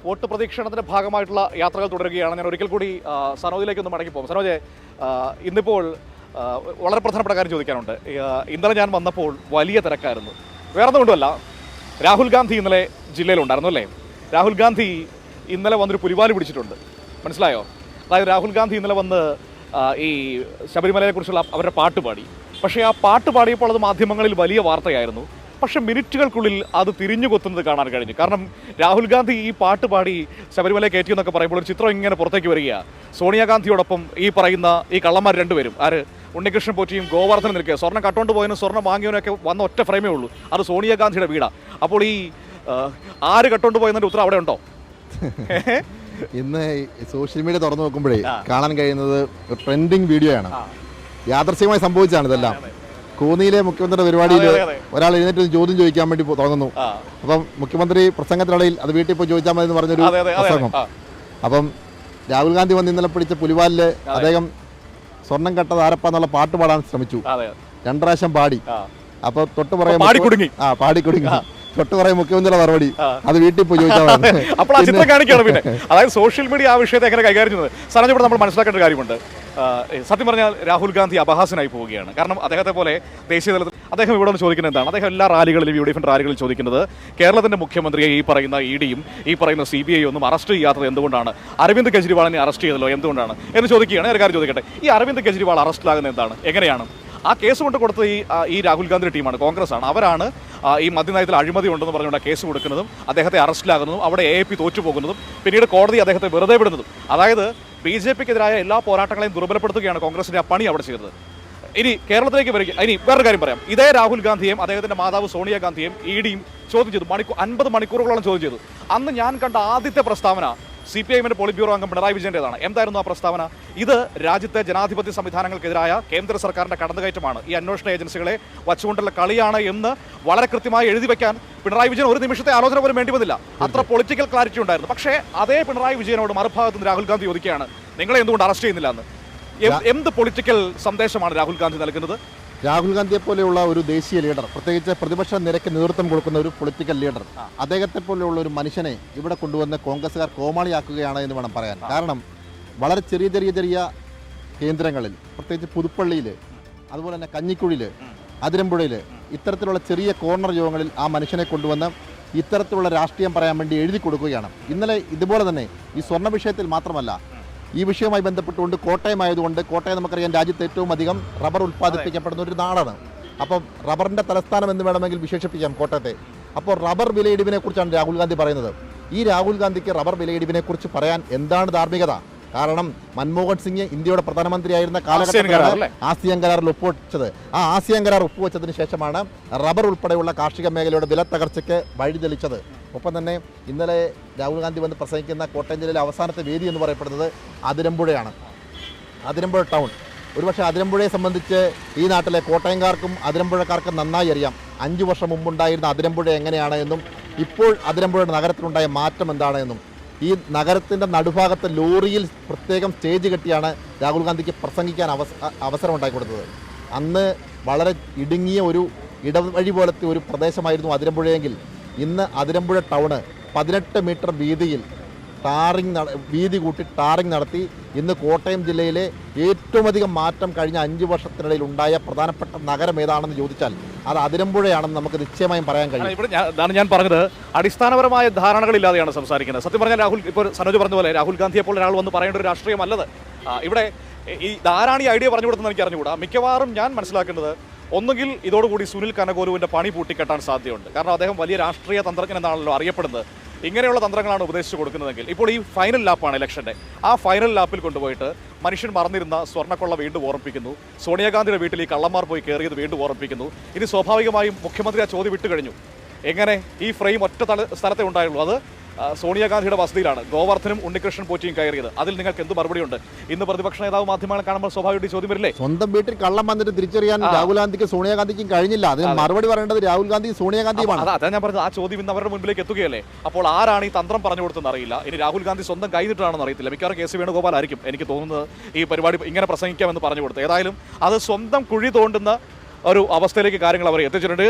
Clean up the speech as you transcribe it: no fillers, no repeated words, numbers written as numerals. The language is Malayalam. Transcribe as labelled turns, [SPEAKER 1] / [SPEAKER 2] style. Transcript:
[SPEAKER 1] വോട്ട് പ്രതീക്ഷണത്തിൻ്റെ ഭാഗമായിട്ടുള്ള യാത്രകൾ തുടരുകയാണ്. ഞാൻ ഒരിക്കൽ കൂടി സനോജിലേക്കൊന്ന് മടങ്ങി പോകും. സനോജെ, ഇന്നിപ്പോൾ വളരെ പ്രധാനപ്പെട്ട കാര്യം ചോദിക്കാനുണ്ട്. ഇന്നലെ ഞാൻ വന്നപ്പോൾ വലിയ തിരക്കായിരുന്നു. വേറെ ഒന്നുകൊണ്ടുമല്ല, രാഹുൽ ഗാന്ധി ഇന്നലെ ജില്ലയിലുണ്ടായിരുന്നു അല്ലേ? രാഹുൽ ഗാന്ധി ഇന്നലെ വന്നൊരു പുലിവാല് പിടിച്ചിട്ടുണ്ട്, മനസ്സിലായോ? അതായത് രാഹുൽ ഗാന്ധി ഇന്നലെ വന്ന് ഈ ശബരിമലയെക്കുറിച്ചുള്ള അവരുടെ പാട്ട് പാടി. പക്ഷേ ആ പാട്ട് പാടിയപ്പോൾ അത് മാധ്യമങ്ങളിൽ വലിയ വാർത്തയായിരുന്നു. പക്ഷെ മിനിറ്റുകൾക്കുള്ളിൽ അത് തിരിഞ്ഞു കൊത്തുന്നത് കാണാൻ കഴിഞ്ഞു. കാരണം രാഹുൽ ഗാന്ധി ഈ പാട്ട് പാടി ശബരിമല കയറ്റി എന്നൊക്കെ പറയുമ്പോൾ ഒരു ചിത്രം ഇങ്ങനെ പുറത്തേക്ക് വരികയാണ്. സോണിയാഗാന്ധിയോടൊപ്പം ഈ പറയുന്ന ഈ കള്ളന്മാർ രണ്ടുപേരും, ആര്, ഉണ്ണികൃഷ്ണൻ പോറ്റിയും ഗോവർദ്ധനും നിൽക്കുക. സ്വർണ്ണം കട്ടുകൊണ്ട് പോയതിനും സ്വർണ്ണം വാങ്ങിയവനൊക്കെ വന്ന ഒറ്റ ഫ്രെയിമേ ഉള്ളൂ. അത് സോണിയാഗാന്ധിയുടെ വീടാണ്. അപ്പോൾ ഈ ആര് കട്ടുകൊണ്ട് പോയതിൻ്റെ ഉത്തരം അവിടെ ഉണ്ടോ?
[SPEAKER 2] ഇന്ന് സോഷ്യൽ മീഡിയ തുറന്നു നോക്കുമ്പോഴേ കാണാൻ കഴിയുന്നത് ട്രെൻഡിങ് വീഡിയോ ആണ്. യാദർച്ഛികമായി സംഭവിച്ചാണ് ഇതെല്ലാം. കോന്നിയിലെ മുഖ്യമന്ത്രിയുടെ പരിപാടിയിൽ ഒരാൾ എഴുന്നേറ്റ് ചോദ്യം ചോദിക്കാൻ വേണ്ടി തുടങ്ങുന്നു. അപ്പം മുഖ്യമന്ത്രി പ്രസംഗത്തിനിടയിൽ അത് വീട്ടിൽ പോയി ചോദിച്ചാൽ മതി എന്ന് പറഞ്ഞൊരു പ്രസംഗം. അപ്പം രാഹുൽ ഗാന്ധി വന്ന് ഇന്നലെ പിടിച്ച പുലിവാലില് അദ്ദേഹം സ്വർണം കട്ടത് ആരപ്പ എന്നുള്ള പാട്ട് പാടാൻ ശ്രമിച്ചു. 2 പ്രാവശ്യം പാടി. അപ്പൊ തൊട്ട് പറയാൻ പാടിക്കുടുങ്ങി. തൊട്ട് പറയും മുഖ്യമന്ത്രിയുടെ മറുപടി അത് വീട്ടിൽ പോയി ചോദിച്ചാൽ.
[SPEAKER 1] അപ്പോൾ ആ ചിത്രം കാണിക്കുകയാണ്. പിന്നെ അതായത് സോഷ്യൽ മീഡിയ ആ വിഷയത്തെ എങ്ങനെ കൈകാര്യം ചെയ്യുന്നത് സനോജ് ഇവിടെ നമ്മൾ മനസ്സിലാക്കേണ്ട കാര്യമുണ്ട്. സത്യം പറഞ്ഞാൽ രാഹുൽ ഗാന്ധി അപഹാസ്യനായി പോവുകയാണ്. കാരണം അദ്ദേഹത്തെ പോലെ ദേശീയ തലത്തിൽ അദ്ദേഹം ഇവിടെ നിന്ന് ചോദിക്കുന്നത് എന്താണ്? അദ്ദേഹം എല്ലാ റാലികളിലും UDF റാലികളിൽ ചോദിക്കുന്നത് കേരളത്തിന്റെ മുഖ്യമന്ത്രിയെ ഈ പറയുന്ന EDയും ഈ പറയുന്ന CBI ഒന്നും അറസ്റ്റ് ചെയ്യാത്തത് എന്തുകൊണ്ടാണ്? അരവിന്ദ് കെജ്രിവാളിനെ അറസ്റ്റ് ചെയ്തല്ലോ, എന്തുകൊണ്ടാണ് എന്ന് ചോദിക്കുകയാണ്. ഒരു കാര്യം ചോദിക്കട്ടെ, ഈ അരവിന്ദ് കെജ്രിവാൾ അറസ്റ്റിലാകുന്നത് എന്താണ്, എങ്ങനെയാണ്? ആ കേസ് കൊണ്ട് കൊടുത്ത ഈ രാഹുൽ ഗാന്ധിയുടെ ടീമാണ്, കോൺഗ്രസ് ആണ്. അവരാണ് ഈ മദ്യനയത്തിൽ അഴിമതി ഉണ്ടെന്ന് പറഞ്ഞുകൊണ്ട് കേസ് കൊടുക്കുന്നതും അദ്ദേഹത്തെ അറസ്റ്റിലാകുന്നതും അവിടെ AAP തോറ്റുപോകുന്നതും പിന്നീട് കോടതി അദ്ദേഹത്തെ വെറുതെ വിടുന്നതും. അതായത് BJPക്കെതിരായ എല്ലാ പോരാട്ടങ്ങളെയും ദുർബലപ്പെടുത്തുകയാണ് കോൺഗ്രസിന്റെ ആ പണി അവിടെ ചെയ്തത്. ഇനി കേരളത്തിലേക്ക് വരിക. ഇനി വേറൊരു കാര്യം പറയാം. ഇതേ രാഹുൽ ഗാന്ധിയെയും അദ്ദേഹത്തിന്റെ മാതാവ് സോണിയാഗാന്ധിയും EDയും ചോദ്യം ചെയ്തു. 50 മണിക്കൂറുകളോളം ചോദ്യം ചെയ്തു. അന്ന് ഞാൻ കണ്ട ആദ്യത്തെ പ്രസ്താവന CPIഎമ്മിന്റെ പോളിറ്റ് ബ്യൂറോ അംഗം പിണറായി വിജയന്റേതാണ്. എന്തായിരുന്നു ആ പ്രസ്താവന? ഇത് രാജ്യത്തെ ജനാധിപത്യ സംവിധാനങ്ങൾക്കെതിരായ കേന്ദ്ര സർക്കാരിന്റെ കടന്നുകയറ്റമാണ്, ഈ അന്വേഷണ ഏജൻസികളെ വച്ചുകൊണ്ടുള്ള കളിയാണ് എന്ന് വളരെ കൃത്യമായി എഴുതി വെക്കാൻ പിണറായി വിജയൻ ഒരു നിമിഷത്തെ ആലോചന പോലും വേണ്ടി വന്നില്ല. അത്ര പൊളിറ്റിക്കൽ ക്ലാരിറ്റി ഉണ്ടായിരുന്നു. പക്ഷേ അതേ പിണറായി വിജയനോട് മറുഭാഗത്ത് നിന്ന് രാഹുൽ ഗാന്ധി ചോദിക്കുകയാണ്, നിങ്ങളെ എന്തുകൊണ്ട് അറസ്റ്റ് ചെയ്യുന്നില്ല എന്ന്. എന്ത് പൊളിറ്റിക്കൽ സന്ദേശമാണ് രാഹുൽ ഗാന്ധി നൽകുന്നത്?
[SPEAKER 2] രാഹുൽ ഗാന്ധിയെ പോലെയുള്ള ഒരു ദേശീയ ലീഡർ, പ്രത്യേകിച്ച് പ്രതിപക്ഷ നിരക്ക് നേതൃത്വം കൊടുക്കുന്ന ഒരു പൊളിറ്റിക്കൽ ലീഡർ, അദ്ദേഹത്തെ പോലെയുള്ള ഒരു മനുഷ്യനെ ഇവിടെ കൊണ്ടുവന്ന് കോൺഗ്രസ്സുകാർ കോമാളിയാക്കുകയാണ് എന്ന് വേണം പറയാൻ. കാരണം വളരെ ചെറിയ കേന്ദ്രങ്ങളിൽ, പ്രത്യേകിച്ച് പുതുപ്പള്ളിയിൽ, അതുപോലെ തന്നെ കഞ്ഞിക്കുഴിയിൽ, അതിരമ്പുഴയിൽ, ഇത്തരത്തിലുള്ള ചെറിയ കോർണർ യോഗങ്ങളിൽ ആ മനുഷ്യനെ കൊണ്ടുവന്ന് ഇത്തരത്തിലുള്ള രാഷ്ട്രീയം പറയാൻ വേണ്ടി എഴുതി കൊടുക്കുകയാണ്. ഇന്നലെ ഇതുപോലെ തന്നെ ഈ സ്വർണ്ണ വിഷയത്തിൽ മാത്രമല്ല, ഈ വിഷയവുമായി ബന്ധപ്പെട്ടുകൊണ്ട് കോട്ടയം ആയതുകൊണ്ട്, കോട്ടയം നമുക്കറിയാം രാജ്യത്ത് ഏറ്റവും അധികം റബ്ബർ ഉൽപ്പാദിപ്പിക്കപ്പെടുന്ന ഒരു നാടാണ്. അപ്പം റബ്ബറിൻ്റെ തലസ്ഥാനം എന്ന് വേണമെങ്കിൽ വിശേഷിപ്പിക്കാം കോട്ടയത്തെ. അപ്പോൾ റബ്ബർ വിലയിടിവിനെ കുറിച്ചാണ് രാഹുൽ ഗാന്ധി പറയുന്നത്. ഈ രാഹുൽ ഗാന്ധിക്ക് റബ്ബർ വിലയിടിവിനെ കുറിച്ച് പറയാൻ എന്താണ് ധാർമ്മികത? കാരണം മൻമോഹൻ സിംഗ് ഇന്ത്യയുടെ പ്രധാനമന്ത്രിയായിരുന്ന കാലഘട്ടത്തിലാണ് ആസിയാൻ കരാറിൽ ഒപ്പുവെച്ചത്. ആ ആസിയാൻ കരാർ ഒപ്പുവെച്ചതിന് ശേഷമാണ് റബ്ബർ ഉൾപ്പെടെയുള്ള കാർഷിക മേഖലയുടെ വില തകർച്ചയ്ക്ക് വഴിതെളിച്ചത്. ഒപ്പം തന്നെ ഇന്നലെ രാഹുൽ ഗാന്ധി വന്ന് പ്രസംഗിക്കുന്ന കോട്ടയം ജില്ലയിലെ അവസാനത്തെ വേദി എന്ന് പറയപ്പെടുന്നത് അതിരമ്പുഴയാണ്. അതിരമ്പുഴ ടൗൺ. ഒരുപക്ഷെ അതിരമ്പുഴയെ സംബന്ധിച്ച് ഈ നാട്ടിലെ കോട്ടയംകാർക്കും അതിരമ്പുഴക്കാർക്കും നന്നായി അറിയാം 5 വർഷം മുമ്പുണ്ടായിരുന്ന അതിരമ്പുഴ എങ്ങനെയാണ് എന്നും ഇപ്പോൾ അതിരമ്പുഴ നഗരത്തിലുണ്ടായ മാറ്റം എന്താണ് എന്നും. ഈ നഗരത്തിൻ്റെ നടുഭാഗത്ത് ലോറിയിൽ പ്രത്യേകം സ്റ്റേജ് കെട്ടിയാണ് രാഹുൽ ഗാന്ധിക്ക് പ്രസംഗിക്കാൻ അവസരം ഉണ്ടാക്കിക്കൊടുത്തത്. അന്ന് വളരെ ഇടുങ്ങിയ ഒരു ഇടവഴി പോലത്തെ ഒരു പ്രദേശമായിരുന്നു അതിരമ്പുഴയെങ്കിൽ ഇന്ന് അതിരമ്പുഴ ടൗണ് 18 മീറ്റർ വീതിയിൽ വീതി കൂട്ടി ടാറിങ് നടത്തി. ഇന്ന് കോട്ടയം ജില്ലയിലെ ഏറ്റവും അധികം മാറ്റം കഴിഞ്ഞ 5 വർഷത്തിനിടയിൽ ഉണ്ടായ പ്രധാനപ്പെട്ട നഗരം ഏതാണെന്ന് ചോദിച്ചാൽ അത് അതിരമ്പുഴയാണെന്ന് നമുക്ക് നിശ്ചയമായും പറയാൻ കഴിയും.
[SPEAKER 1] ഇവിടെ ഞാൻ പറഞ്ഞത് അടിസ്ഥാനപരമായ ധാരണകളില്ലാതെയാണ് സംസാരിക്കുന്നത്. സത്യം പറഞ്ഞാൽ രാഹുൽ, ഇപ്പോൾ സനോജ് പറഞ്ഞ പോലെ രാഹുൽ ഗാന്ധിയെ പോലെ ഒരാൾ വന്ന് പറയേണ്ട ഒരു രാഷ്ട്രീയമല്ലത്. ഇവിടെ ഈ ധാരാണി ഐഡിയ പറഞ്ഞു കൊടുത്തെന്ന് എനിക്ക് അറിഞ്ഞുകൂടാ. മിക്കവാറും ഞാൻ മനസ്സിലാക്കുന്നത് ഒന്നുകിൽ ഇതോടുകൂടി സുനിൽ കനകോലുവിൻ്റെ പണി പൂട്ടിക്കെട്ടാൻ സാധ്യതയുണ്ട്. കാരണം അദ്ദേഹം വലിയ രാഷ്ട്രീയ തന്ത്രജ്ഞൻ എന്നാണല്ലോ അറിയപ്പെടുന്നത്. ഇങ്ങനെയുള്ള തന്ത്രങ്ങളാണ് ഉപദേശിച്ചു കൊടുക്കുന്നതെങ്കിൽ ഇപ്പോൾ ഈ ഫൈനൽ ലാപ്പാണ് ഇലക്ഷൻ്റെ. ആ ഫൈനൽ ലാപ്പിൽ കൊണ്ടുപോയിട്ട് മനുഷ്യൻ മറന്നിരുന്ന സ്വർണ്ണക്കൊള്ള വീണ്ടും ഓർമ്മിപ്പിക്കുന്നു. സോണിയാഗാന്ധിയുടെ വീട്ടിൽ ഈ കള്ളന്മാർ പോയി കയറിയത് വീണ്ടും ഓർമ്മിപ്പിക്കുന്നു. ഇനി സ്വാഭാവികമായും മുഖ്യമന്ത്രി ആ ചോദ്യം വിട്ട് കഴിഞ്ഞു. എങ്ങനെ ഈ ഫ്രെയിം ഒറ്റ സ്ഥലത്തെ ഉണ്ടായുള്ളൂ, അത് സോണിയാഗാന്ധിയുടെ വസതിയിലാണ് ഗോവർദ്ധനും ഉണ്ണികൃഷ്ണൻ പോറ്റിയും കയറിയത്. അതിൽ നിങ്ങൾക്ക് എന്ത് മറുപടിയുണ്ട്? ഇന്ന് പ്രതിപക്ഷ നേതാവ് മാധ്യമങ്ങളെ കാണുമ്പോൾ സ്വാഭാവികമായിട്ട് ചോദ്യം വരില്ലേ?
[SPEAKER 2] സ്വന്തം വീട്ടിൽ കള്ളം വന്നിട്ട് തിരിച്ചറിയാൻ രാഹുൽ ഗാന്ധിക്ക് സോണിയാഗാന്ധിക്കും കഴിഞ്ഞില്ല. അതിന് മറുപടി പറയേണ്ടത് രാഹുൽ ഗാന്ധി സോണിയാഗാന്ധിയുമാണ്.
[SPEAKER 1] അതാ ഞാൻ പറഞ്ഞത്, ആ ചോദ്യം ഇന്ന് അവരുടെ മുമ്പിലേക്ക് എത്തുകയല്ലേ. അപ്പോൾ ആരാണ് ഈ തന്ത്രം പറഞ്ഞു കൊടുത്തെന്ന് അറിയില്ല. ഇനി രാഹുൽ ഗാന്ധി സ്വന്തം കൈതിട്ടാണെന്ന് അറിയത്തില്ല. മിക്കവാറും KC വേണുഗോപാൽ ആയിരിക്കും എനിക്ക് തോന്നുന്നത് ഈ പരിപാടി ഇങ്ങനെ പ്രസംഗിക്കാമെന്ന് പറഞ്ഞു കൊടുത്തത്. ഏതായാലും അത് സ്വന്തം കുഴി തോണ്ടുന്ന ഒരു അവസ്ഥയിലേക്ക് കാര്യങ്ങൾ അവർ എത്തിച്ചിട്ടുണ്ട്.